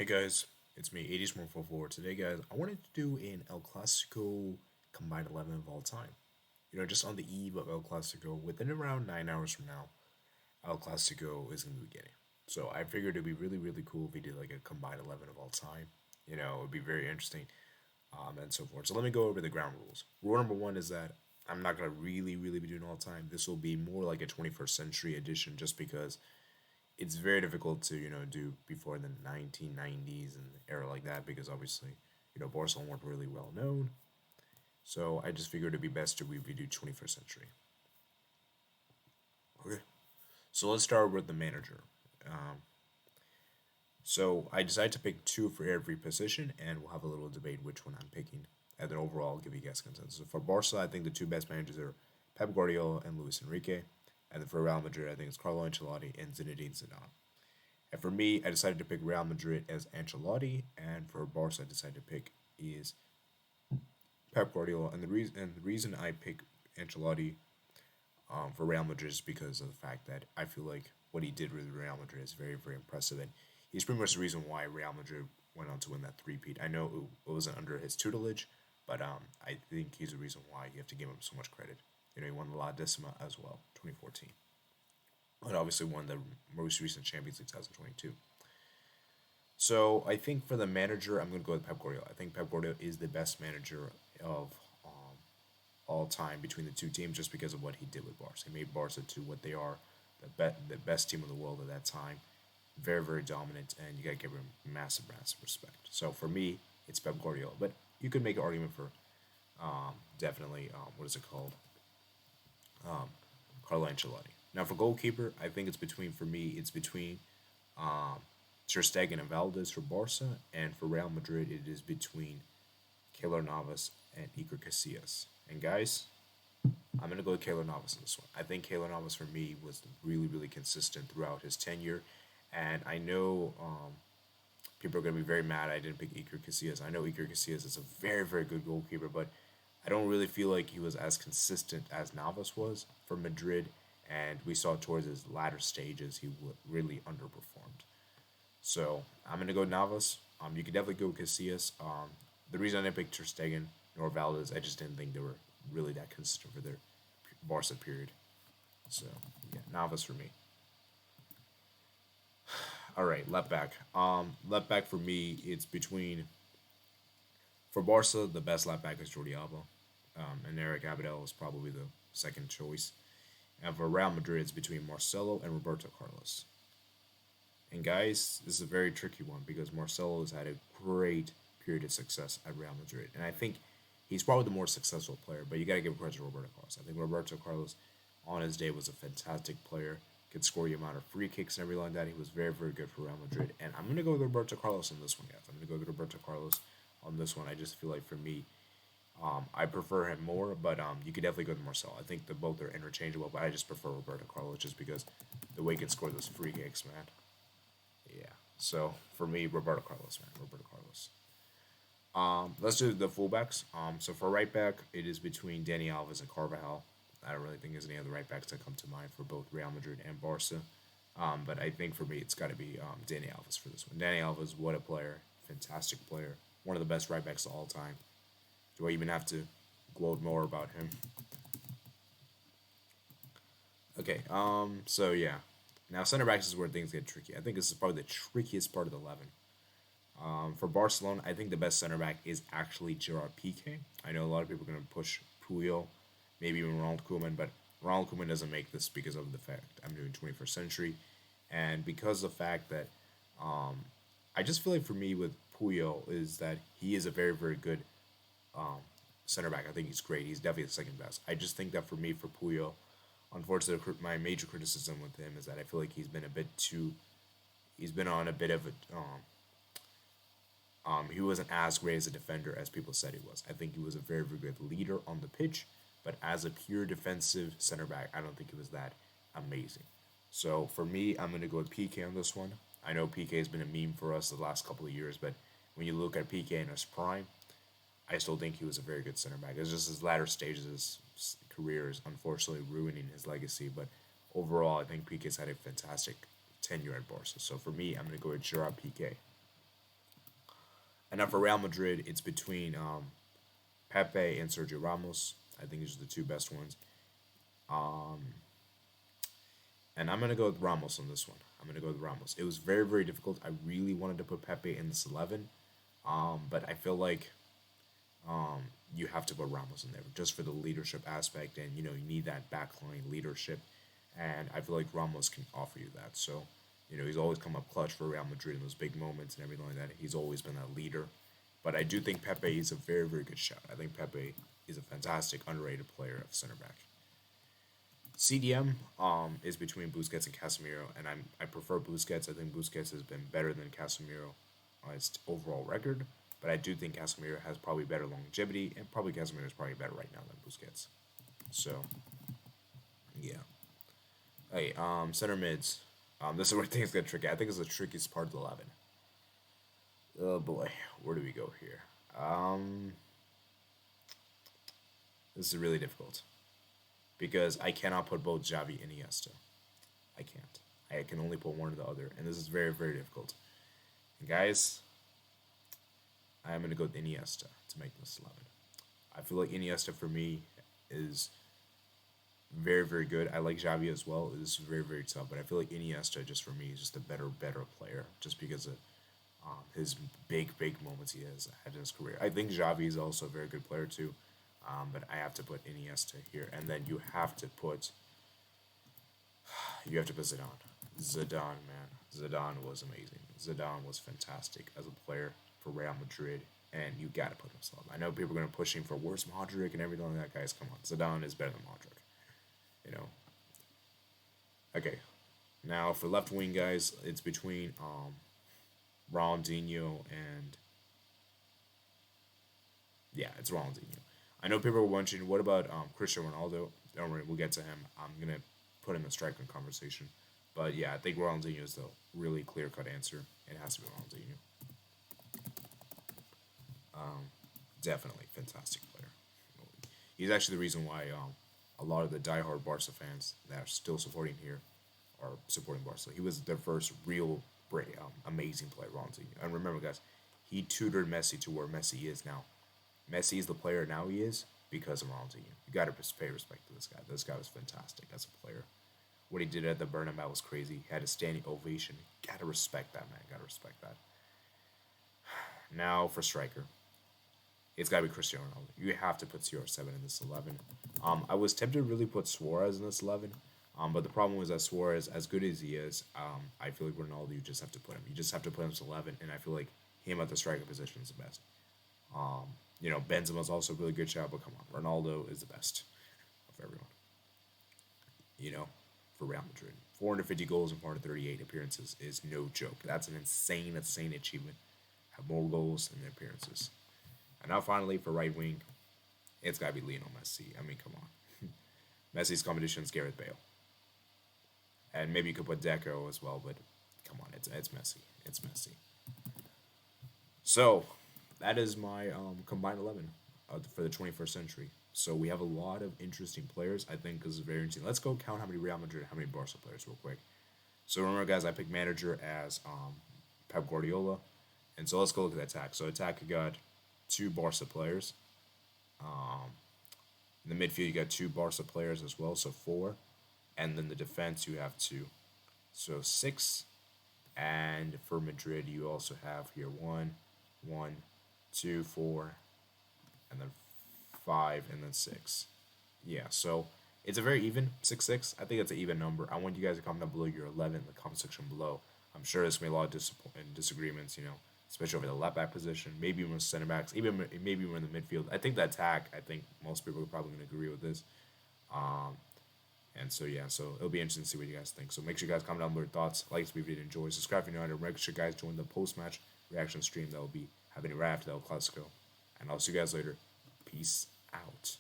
Hey guys, it's me, 80s144. Today, guys, I wanted to do an El Clasico combined 11 of all time. Just on the eve of El Clasico, within around 9 hours from now, El Clasico is going to be beginning. So I figured it'd be really, really cool if we did like a combined 11 of all time. It would be very interesting and so forth. So let me go over the ground rules. Rule number one is that I'm not going to really, really be doing all time. This will be more like a 21st century edition just because it's very difficult to do before the 1990s and era like that because obviously Barcelona weren't really well known. So I just figured it'd be best to do 21st century. Okay, so let's start with the manager. Um, so I decided to pick two for every position, and we'll have a little debate which one I'm picking. And then overall, I'll give you guys consensus. So for Barca, I think the two best managers are Pep Guardiola and Luis Enrique. And then for Real Madrid, I think it's Carlo Ancelotti and Zinedine Zidane. And for me, I decided to pick Real Madrid as Ancelotti, and for Barca, I decided to pick is Pep Guardiola. And the reason I pick Ancelotti for Real Madrid is because of the fact that I feel like what he did with Real Madrid is very, very impressive, and he's pretty much the reason why Real Madrid went on to win that three-peat. I know it wasn't under his tutelage, but I think he's the reason why you have to give him so much credit. He won the La Decima as well, 2014, and obviously won the most recent Champions League 2022. So I think for the manager, I'm going to go with Pep Guardiola. I think Pep Guardiola is the best manager of all time between the two teams just because of what he did with Barca. He made Barca to what they are, the best team in the world at that time. Very, very dominant, and you got to give him massive, massive respect. So for me, it's Pep Guardiola. But you could make an argument for definitely, what is it called? Carlo Ancelotti. Now for goalkeeper, I think for me, it's between um, Ter Stegen and Valdez for Barca, and for Real Madrid, it is between Keylor Navas and Iker Casillas. And guys, I'm gonna go with Keylor Navas in this one. I think Keylor Navas for me was really, really consistent throughout his tenure, and I know people are gonna be very mad I didn't pick Iker Casillas. I know Iker Casillas is a very, very good goalkeeper, but I don't really feel like he was as consistent as Navas was for Madrid, and we saw towards his latter stages he really underperformed. So I'm gonna go Navas. You could definitely go Casillas. The reason I didn't pick Ter Stegen nor Valdez, I just didn't think they were really that consistent for their Barca period. So yeah, Navas for me. All right, left back. Left back for me, it's between for Barca the best left back is Jordi Alba, and Eric Abidal is probably the second choice. And for Real Madrid, it's between Marcelo and Roberto Carlos. And guys, this is a very tricky one because Marcelo has had a great period of success at Real Madrid, and I think he's probably the more successful player. But you got to give credit to Roberto Carlos. I think Roberto Carlos, on his day, was a fantastic player. Could score the amount of free kicks and everything like that. He was very, very good for Real Madrid, and I'm gonna go with Roberto Carlos on this one, guys. I'm gonna go with Roberto Carlos on this one. I just feel like for me, I prefer him more, but you could definitely go with Marcel. I think the both are interchangeable, but I just prefer Roberto Carlos just because the way he can score those free kicks, man. Yeah. So for me, Roberto Carlos, man, Roberto Carlos. Let's do the fullbacks. So for right back, it is between Danny Alves and Carvajal. I don't really think there's any other right backs that come to mind for both Real Madrid and Barca. But I think for me, it's got to be Danny Alves for this one. Danny Alves, what a player, fantastic player, one of the best right backs of all time. Do I even have to gloat more about him? Okay. So yeah. Now center backs is where things get tricky. I think this is probably the trickiest part of the 11. For Barcelona, I think the best center back is actually Gerard Piqué. I know a lot of people are going to push Puyol, maybe even Ronald Koeman, but Ronald Koeman doesn't make this because of the fact I'm doing 21st century, and because of the fact that I just feel like for me with Puyol is that he is a very, very good center back. I think he's great. He's definitely the second best. I just think that for me, for Puyol, unfortunately, my major criticism with him is that I feel like he's been a bit too. He's been on a bit of a he wasn't as great as a defender as people said he was. I think he was a very, very good leader on the pitch, but as a pure defensive center back, I don't think he was that amazing. So for me, I'm going to go with PK on this one. I know PK has been a meme for us the last couple of years, but when you look at PK in his prime, I still think he was a very good center back. It's just his latter stages of his career is unfortunately ruining his legacy, but overall, I think PK's had a fantastic tenure at Barca. So for me, I'm going to go with Gerard PK. And now for Real Madrid, it's between Pepe and Sergio Ramos. I think these are the two best ones. And I'm gonna go with Ramos on this one. I'm gonna go with Ramos. It was very, very difficult. I really wanted to put Pepe in this 11, but I feel like you have to put Ramos in there just for the leadership aspect, and you need that backline leadership, and I feel like Ramos can offer you that. So, he's always come up clutch for Real Madrid in those big moments and everything like that. He's always been that leader, but I do think Pepe is a very, very good shout. I think Pepe is a fantastic underrated player of center back. CDM is between Busquets and Casemiro, and I prefer Busquets. I think Busquets has been better than Casemiro on his overall record, but I do think Casemiro has probably better longevity, and probably Casemiro is probably better right now than Busquets. So, yeah. Hey, center mids. This is where things get tricky. I think it's the trickiest part of the 11. Oh boy, where do we go here? This is really difficult because I cannot put both Xavi and Iniesta. I can't. I can only put one or the other, and this is very, very difficult. And guys, I'm gonna go with Iniesta to make this 11. I feel like Iniesta for me is very, very good. I like Xavi as well. This is very, very tough, but I feel like Iniesta just for me is just a better player, just because of his big moments he has had in his career. I think Xavi is also a very good player too, but I have to put Iniesta here, and then you have to put Zidane. Zidane, man, Zidane was amazing. Zidane was fantastic as a player for Real Madrid, and you gotta put himself. I know people are gonna push him for worse Modric and everything like that. Guys, come on, Zidane is better than Modric. You know. Okay, now for left wing guys, it's between Ronaldinho and yeah, it's Ronaldinho. I know people are wondering what about Cristiano Ronaldo. Don't worry, we'll get to him. I'm gonna put him in the striking conversation, but yeah, I think Ronaldinho is the really clear cut answer. It has to be Ronaldinho. Definitely fantastic player. He's actually the reason why a lot of the diehard Barca fans that are still supporting here are supporting Barca. He was their first real amazing player, Ronaldinho. And remember, guys, he tutored Messi to where Messi is now. Messi is the player now he is because of Ronaldinho. You got to pay respect to this guy. This guy was fantastic as a player. What he did at the Bernabeu was crazy. He had a standing ovation. Got to respect that, man. Got to respect that. Now for striker. It's got to be Cristiano Ronaldo. You have to put CR7 in this 11. I was tempted to really put Suarez in this 11. But the problem was that Suarez, as good as he is, I feel like Ronaldo, you just have to put him. You just have to put him to 11, and I feel like him at the striker position is the best. Benzema's also a really good shot, but come on, Ronaldo is the best of everyone. For Real Madrid. 450 goals and 438 appearances is no joke. That's an insane achievement. Have more goals than their appearances. And now finally, for right wing, it's got to be Lionel Messi. I mean, come on. Messi's competition is Gareth Bale. And maybe you could put Deco as well, but come on, it's Messi. It's Messi. So, that is my combined 11 for the 21st century. So, we have a lot of interesting players, I think, because it's very interesting. Let's go count how many Real Madrid, how many Barca players real quick. So, remember, guys, I picked manager as Pep Guardiola. And so, let's go look at attack. So, attack got 2 Barca players. In the midfield, you got 2 Barca players as well, so 4. And then the defense, you have 2. So 6. And for Madrid, you also have here 1, 2, 4, and then 5, and then 6. Yeah, so it's a very even 6-6. I think it's an even number. I want you guys to comment down below your 11 in the comment section below. I'm sure there's going to be a lot of disagreements, especially over the left back position. Maybe when center backs, maybe when in the midfield. I think the attack, I think most people are probably going to agree with this. And so it'll be interesting to see what you guys think. So make sure you guys comment down below your thoughts, like this video, enjoy, subscribe if you're not, and make sure you guys join the post-match reaction stream that will be happening right after the El Clasico. And I'll see you guys later. Peace out.